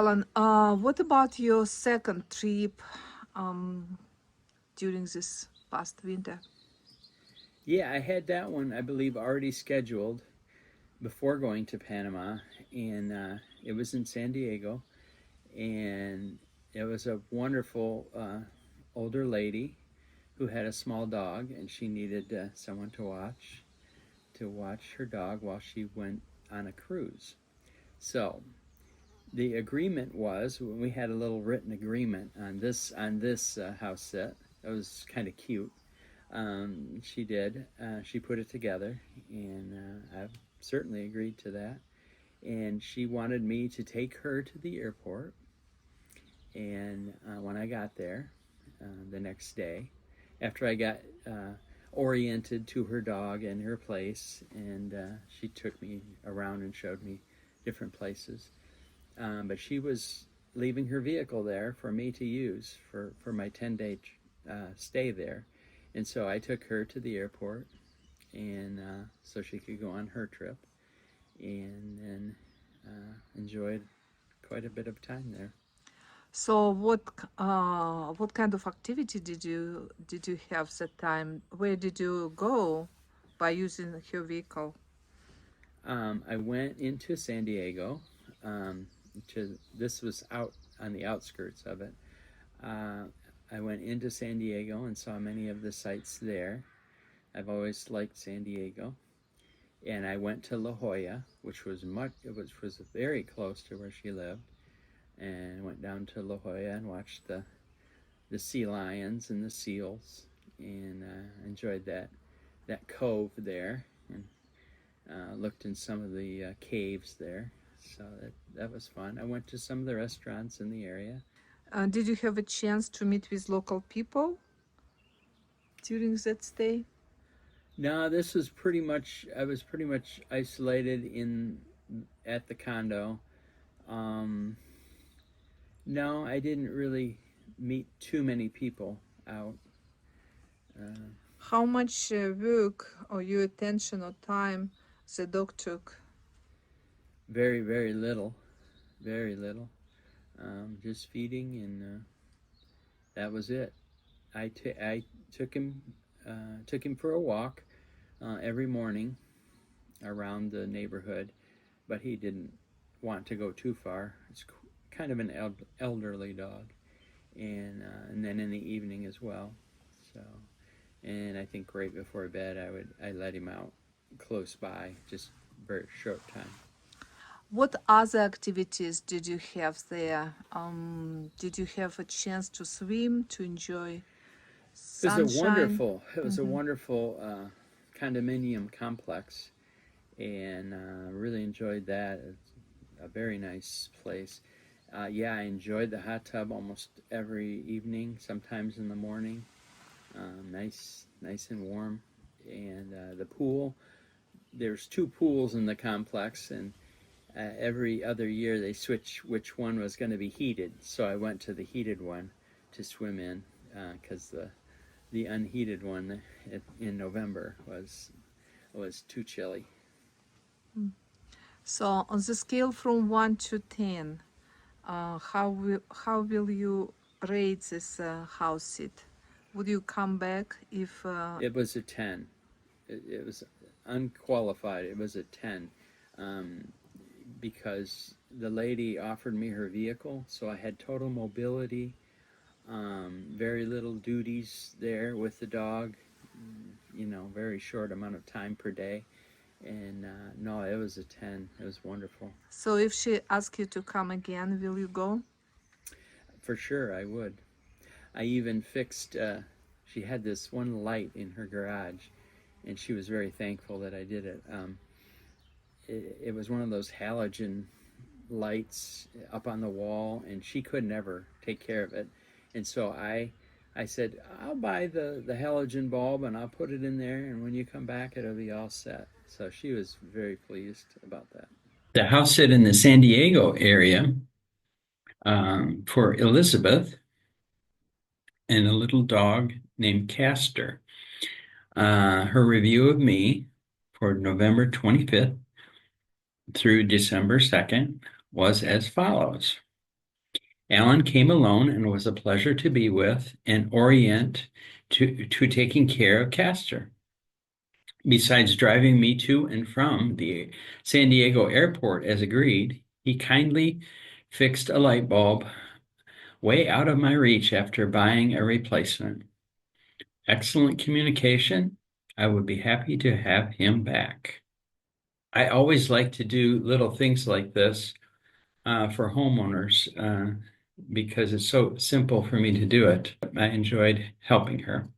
Alan, what about your second trip um, during this past winter? Yeah, I had that one, I believe, already scheduled before going to Panama, and it was in San Diego, and it was a wonderful older lady who had a small dog, and she needed someone to watch her dog while she went on a cruise. So the agreement was we had a little written agreement on this house set. It was kind of cute. She did. She put it together, and I've certainly agreed to that. And she wanted me to take her to the airport. And when I got there the next day, after I got oriented to her dog and her place, and she took me around and showed me different places. But she was leaving her vehicle there for me to use for my 10-day stay there. And so I took her to the airport, and so she could go on her trip, and then enjoyed quite a bit of time there. So what kind of activity did you have that time? Where did you go by using your vehicle? I went into San Diego. This was out on the outskirts of it. Uh, I went into San Diego and saw many of the sights there. I've always liked San Diego, and I went to La Jolla, which was very close to where she lived, and went down to La Jolla and watched the sea lions and the seals, and enjoyed that cove there, and looked in some of the caves there. So that was fun. I went to some of the restaurants in the area. Did you have a chance to meet with local people during that stay? No, this was pretty much. I was pretty much isolated in at the condo. Um, no, I didn't really meet too many people out. Uh, How much work or your attention or time the dog took? very, very little, very little. Just feeding, and that was it. I took him for a walk every morning around the neighborhood, but he didn't want to go too far. It's kind of an elderly dog, and then in the evening as well. So, and I think right before bed, I let him out close by, just very short time. What other activities did you have there? Did you have a chance to swim, to enjoy sunshine? It was a Hmm. wonderful condominium complex, and really enjoyed that. It's a very nice place. Yeah, I enjoyed the hot tub almost every evening, sometimes in the morning. Nice and warm, and the pool. There's two pools in the complex, and every other year they switch which one was going to be heated. So I went to the heated one to swim in because the unheated one in November was too chilly. So, on the scale from 1 to 10, how will you rate this house sit? Would you come back if It was a 10. It was unqualified. It was a 10 um, because the lady offered me her vehicle, so I had total mobility, very little duties there with the dog, very short amount of time per day. And no, it was a 10. It was wonderful. so if she asks you to come again, will you go? For sure, I would. I even fixed, she had this one light in her garage, and she was very thankful that I did it. It was one of those halogen lights up on the wall, and she could never take care of it. And so I said, I'll buy the halogen bulb and I'll put it in there, and when you come back, it'll be all set. So she was very pleased about that. The house sit in the San Diego area for Elizabeth and a little dog named Castor. Her review of me for November 25th through December 2nd was as follows. Alan came alone and was a pleasure to be with and orient to taking care of Castor. Besides driving me to and from the San Diego airport as agreed, he kindly fixed a light bulb way out of my reach after buying a replacement. Excellent communication. I would be happy to have him back. I always like to do little things like this for homeowners because it's so simple for me to do it. I enjoyed helping her.